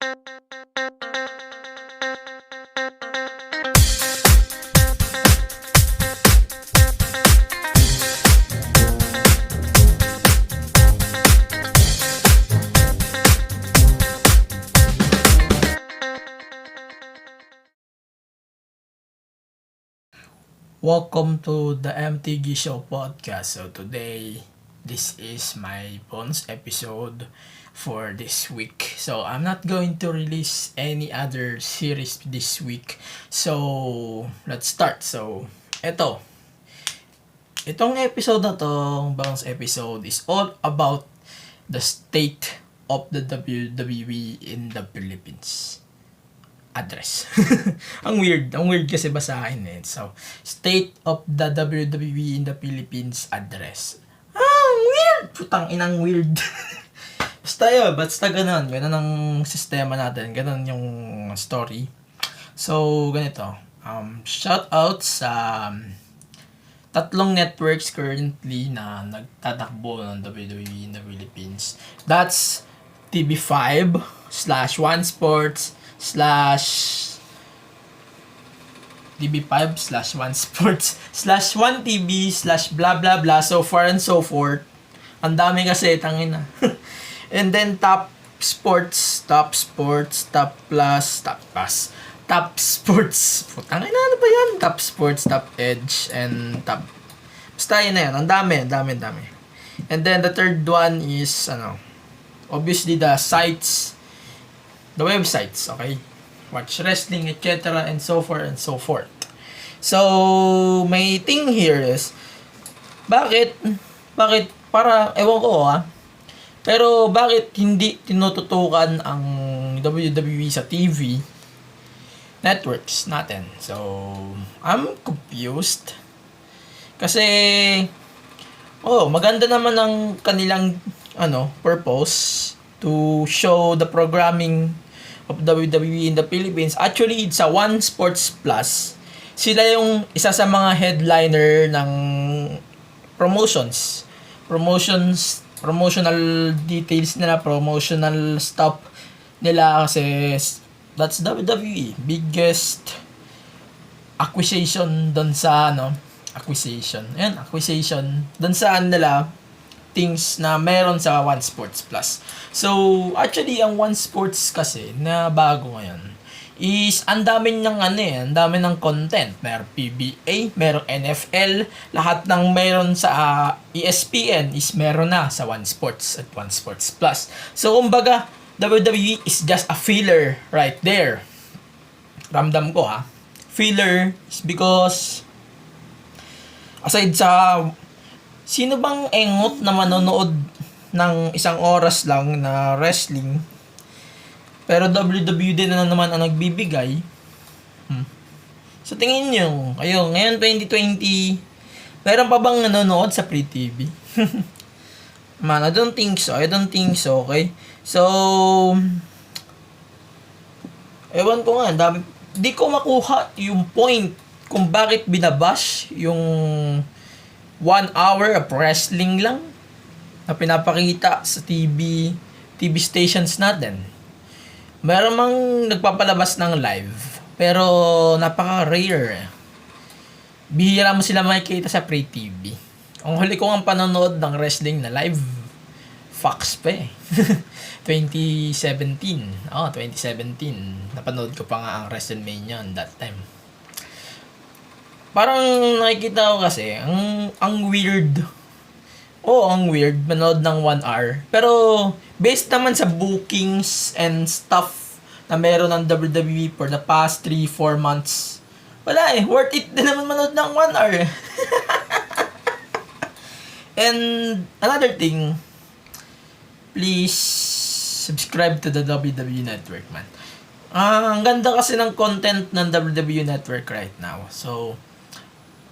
Welcome to the MTG Show podcast. So today, this is my bonus episode for this week. So I'm not going to release any other series this week. So let's start. So itong episode na to, bonus episode is all about the state of the WWE in the Philippines. Address. Ang weird kasi basahin eh. So, State of the WWE in the Philippines address. Weird! Putang inang weird. basta ganun ang sistema natin, ganun yung story. So, ganito. Shout out sa tatlong networks currently na nagtatakbo ng WWE in the Philippines. That's TV5 /One Sports /DB5 /One Sports /One TV /blah blah blah, so far and so forth. Ang dami kasi, tangina. And then Top Sports, Top Sports. Putang ina, ano ba yan? Top Sports, Top Edge, and Top. Basta yun na yan. Ang dami. And then the third one is, obviously the sites, the websites, okay? Watch Wrestling, etc. and so forth and so forth. So, my thing here is, bakit, para, ewan ko pero bakit hindi tinututukan ang WWE sa TV networks natin? So, I'm confused. Kasi, maganda naman ang kanilang, purpose to show the programming of WWE in the Philippines. Actually, it's a One Sports Plus. Sila yung isa sa mga headliner ng promotional details nila, promotional stuff nila, kasi that's WWE. Biggest acquisition doon sa acquisition doon sa nila things na meron sa One Sports Plus. So, actually, ang One Sports kasi na bago ngayon is ang dami ng content. Meron PBA, meron NFL, lahat ng meron sa ESPN is meron na sa One Sports at One Sports Plus. So, kumbaga, WWE is just a filler right there. Ramdam ko filler is because aside sa sino bang engot na manonood ng isang oras lang na wrestling, pero WWE din na naman ang nagbibigay? So tingin nyo, kayo, ngayon 2020, meron pa bang nanonood sa Free TV? Man, I don't think so, okay? So, ewan ko nga, di ko makuha yung point kung bakit binabash yung 1 hour of wrestling lang na pinapakita sa TV stations natin. Meron mang nagpapalabas ng live, pero napaka-rare. Bihira mo sila makikita sa Free TV. Ang huli ko ang panonood ng wrestling na live, Fox pa 2017. 2017. Napanood ko pa nga ang WrestleMania on that time. Parang nakikita ko kasi, ang weird. Ang weird, manood ng 1 hour. Pero, based naman sa bookings and stuff na meron ng WWE for the past 3-4 months, wala worth it din naman manood ng 1 hour. And, another thing, please, subscribe to the WWE Network, man. Ang ganda kasi ng content ng WWE Network right now. So,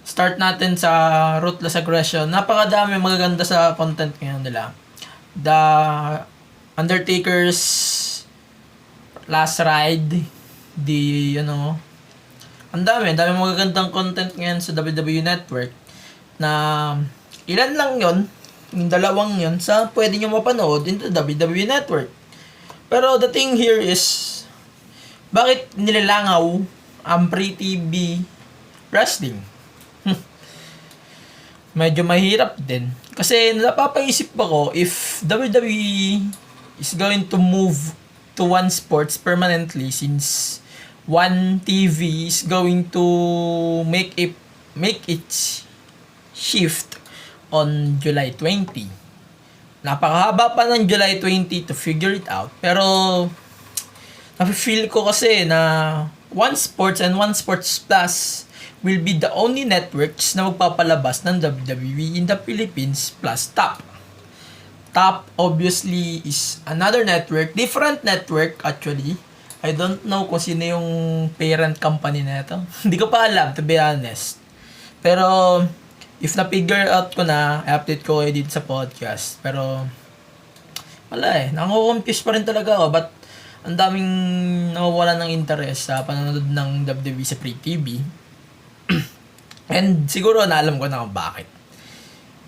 start natin sa Ruthless Aggression. Napakadami magaganda sa content ngayon nila. The Undertaker's Last Ride. Ang dami magagandang content ngayon sa WWE Network. Na ilan lang yon, yung dalawang yon sa pwede nyo mapanood into WWE Network. Pero the thing here is, bakit nilalangaw ang Free TV Wrestling? Medyo mahirap din. Kasi napapaisip ako if WWE is going to move to One Sports permanently, since One TV is going to make its shift on July 20. Napakahaba pa ng July 20 to figure it out. Pero nafe-feel ko kasi na One Sports and One Sports Plus will be the only networks na magpapalabas ng WWE in the Philippines, plus TAP. TAP obviously is another network, different network actually. I don't know kung sino yung parent company na ito. Hindi ko pa alam, to be honest. Pero if na-figure out ko na, i-update ko kayo dito sa podcast. Pero wala nako-confuse pa rin talaga ako. But ang daming nawawala ng interest sa panonood ng WWE sa Free TV. And siguro naalam ko na kung bakit.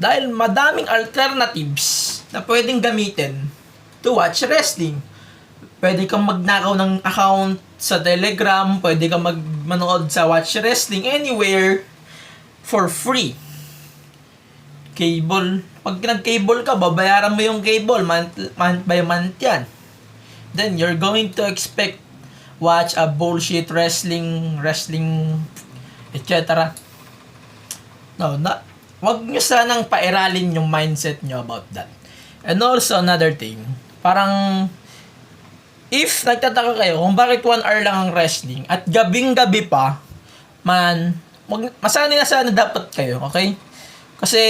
Dahil madaming alternatives na pwedeng gamitin to watch wrestling. Pwede kang magnakaw ng account sa Telegram, pwede kang manood sa Watch Wrestling anywhere for free. Cable. Pag nag-cable ka, babayaran mo yung cable, month by month yan. Then you're going to expect watch a bullshit wrestling, etc. No, wag nyo sanang pairalin yung mindset nyo about that. And also another thing, parang if nagtataka kayo kung bakit 1 hour lang ang wrestling at gabing-gabi pa, masanay na sana dapat kayo, okay? Kasi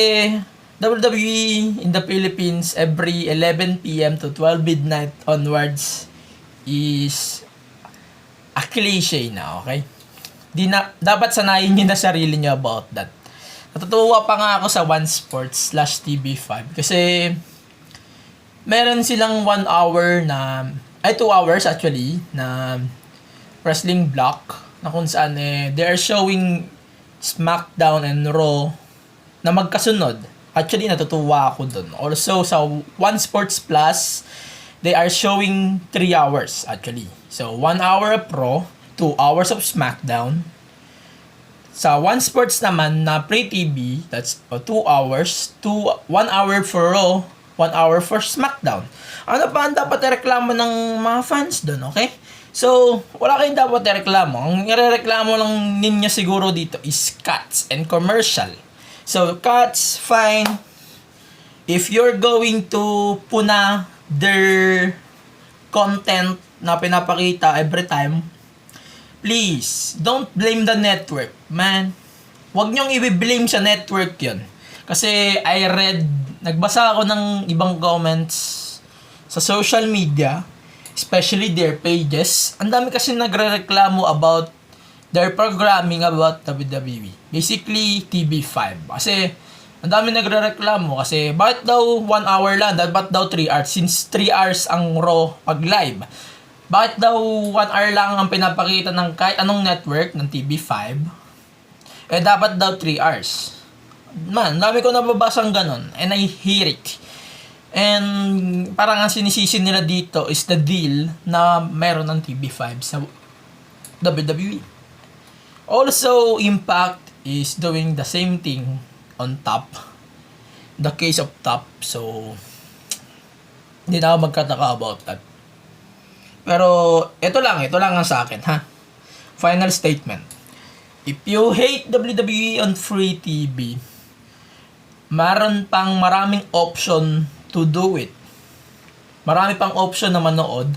WWE in the Philippines every 11 p.m. to 12 midnight onwards is a cliche na, okay? Dapat sanayin nyo na sarili nyo about that. Natutuwa pa nga ako sa One Sports /TV5 kasi meron silang 1 hour na 2 hours actually na wrestling block na kung saan they are showing SmackDown and Raw na magkasunod. Actually, natutuwa ako dun. Also, sa One Sports Plus, they are showing 3 hours actually. So, 1 hour of Raw, 2 hours of SmackDown. Sa One Sports naman na Free TV, that's 2 hours, 1 hour for Raw, 1 hour for SmackDown. Ano pa ang dapat ireklamo ng mga fans doon, okay? So, wala kayong dapat ireklamo. Ang irereklamo lang ninyo siguro dito is cuts and commercial. So, cuts, fine. If you're going to puna their content na pinapakita every time, please, don't blame the network, man. Huwag niyong i-blame sa network yun. Kasi nagbasa ako ng ibang comments sa social media, especially their pages. Ang dami kasi nagrereklamo about their programming about WWE. Basically, TV5. Kasi, ang dami nagrereklamo kasi bakit daw 1 hour lang, dapat daw 3 hours, since 3 hours ang Raw pag live. Bakit daw 1 hour lang ang pinapakita ng kahit anong network ng TV5? Dapat daw 3 hours. Man, dami ko nababasang ganon. And I hear it. And parang ang sinisisi nila dito is the deal na meron ng TV5 sa WWE. Also, Impact is doing the same thing on top. The case of top. So, hindi na ako magkataka about that. Pero, ito lang ang sa akin, ha? Final statement. If you hate WWE on Free TV, maraming option to do it. Marami pang option na manood.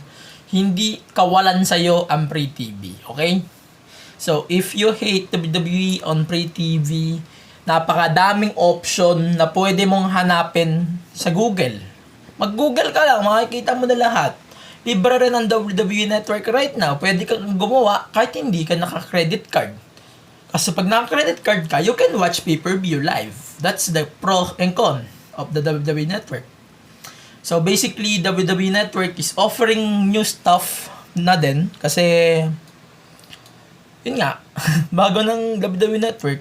Hindi kawalan sa'yo ang Free TV. Okay? So, if you hate WWE on Free TV, napakadaming option na pwede mong hanapin sa Google. Mag-Google ka lang, makikita mo na lahat. Libre rin ang WWE Network right now. Pwede kang gumawa kahit hindi ka naka-credit card. Kasi pag naka-credit card ka, you can watch pay-per-view live. That's the pro and con of the WWE Network. So basically, WWE Network is offering new stuff na din. Kasi, yun nga, bago ng WWE Network,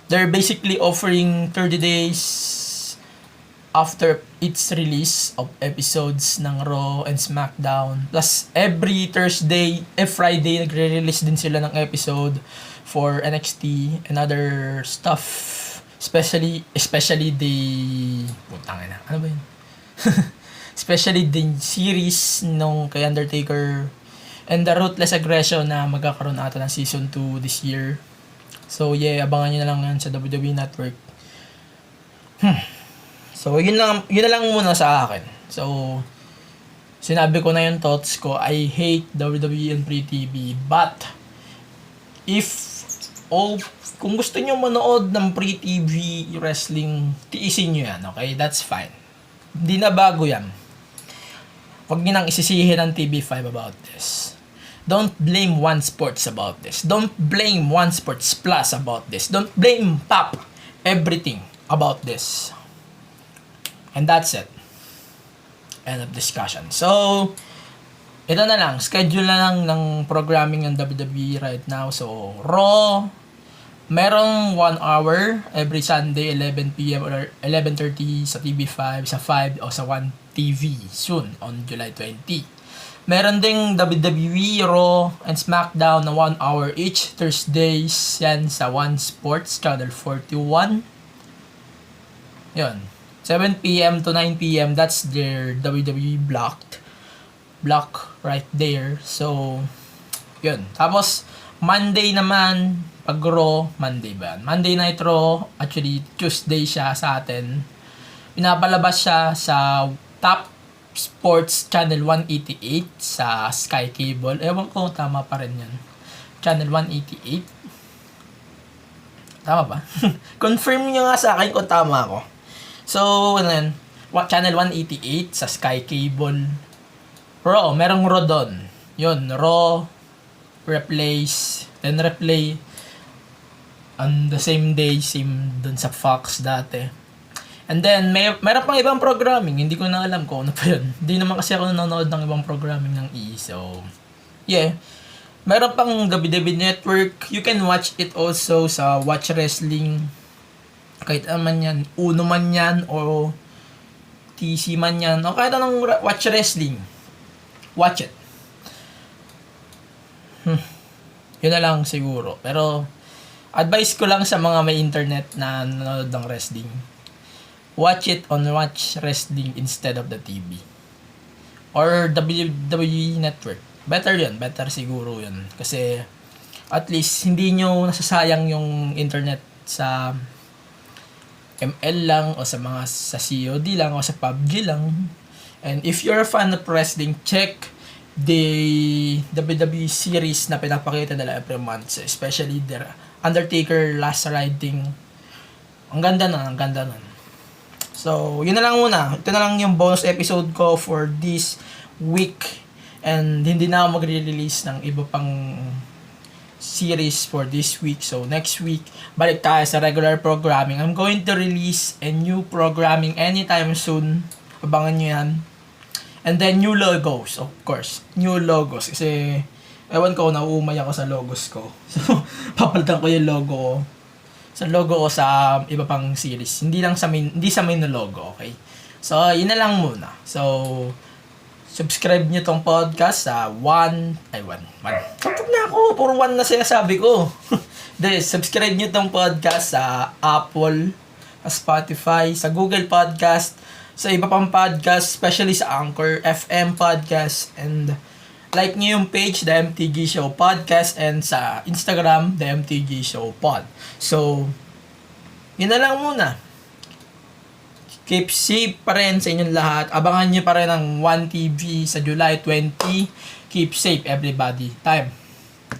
they're basically offering 30 days after its release of episodes ng Raw and SmackDown. Plus, every Thursday, Friday, nagre-release din sila ng episode for NXT and other stuff. Especially the... Putangin na. Ano ba yun? Especially the series nung kay Undertaker and the Ruthless Aggression na magkakaroon ata ng season 2 this year. So yeah, abangan nyo na lang yan sa WWE Network. So yun na lang muna sa akin. So sinabi ko na yung thoughts ko. I hate WWE and Free TV, but kung gusto nyo manood ng Free TV wrestling, tiisin nyo yan, okay? That's fine. Hindi na bago yan. Huwag nyo nang isisihin ng TV5 about this. Don't blame One Sports about this. Don't blame One Sports Plus about this. Don't blame Pop everything about this. And that's it. End of discussion. So, ito na lang. Schedule na lang ng programming ng WWE right now. So, Raw, merong 1 hour every Sunday, 11 p.m. or 11:30 sa TV5, sa 5 o sa 1 TV soon on July 20. Meron ding WWE, Raw, and SmackDown na 1 hour each. Thursdays yan sa 1 Sports, Channel 41. Yun. 7 p.m. to 9 p.m. That's their WWE block right there. So, yun. Tapos, Monday naman, pag Raw, Monday ba yan? Monday Night Raw, actually, Tuesday siya sa atin. Pinapalabas siya sa Top Sports Channel 188 sa Sky Cable. Ewan ko, tama pa rin yan. Channel 188. Tama ba? Confirm nyo nga sa akin kung tama ako. So, ano yan? Channel 188 sa Sky Cable. Raw, merong Raw doon. Yun, Raw, replays, then replay on the same day, same dun sa Fox dati. And then, meron pang ibang programming. Hindi ko na alam kung ano pa yun. Hindi naman kasi ako nanonood ng ibang programming ng E! So, yeah. Meron pang WWE Network. You can watch it also sa Watch Wrestling. Kahit naman yan, Uno man yan, o TC man yan, o kahit anong Watch Wrestling. Watch it. Yun na lang siguro. Pero, advice ko lang sa mga may internet na nanonood ng wrestling. Watch it on Watch Wrestling instead of the TV. Or WWE Network. Better yun. Better siguro yun. Kasi, at least, hindi nyo nasasayang yung internet sa ML lang o sa mga sa COD lang o sa PUBG lang. And if you're a fan of wrestling, check the WWE series na pinapakita nila every month, especially the Undertaker Last Riding. Ang ganda nun. So, yun na lang muna. Ito na lang yung bonus episode ko for this week. And hindi na ako magre-release ng iba pang series for this week. So, next week, balik tayo sa regular programming. I'm going to release a new programming anytime soon. Abangan nyo yan. And then, new logos, of course. New logos. Kasi, ewan ko, nauumay ako sa logos ko. So, papalitan ko yung logo ko. Sa logo ko sa iba pang series. Hindi sa main na logo, okay? So, yun na lang muna. So, subscribe nyo tong podcast sa 1. Kapag na ako, puro 1 na sinasabi ko. Subscribe nyo tong podcast sa Apple, sa Spotify, sa Google Podcast, sa iba pang podcast, especially sa Anchor FM Podcast, and like nyo yung page, The MTG Show Podcast, and sa Instagram, The MTG Show Pod. So, yun na lang muna. Keep safe pa rin sa inyong lahat. Abangan nyo pa rin ang 1TV sa July 20. Keep safe, everybody. Time.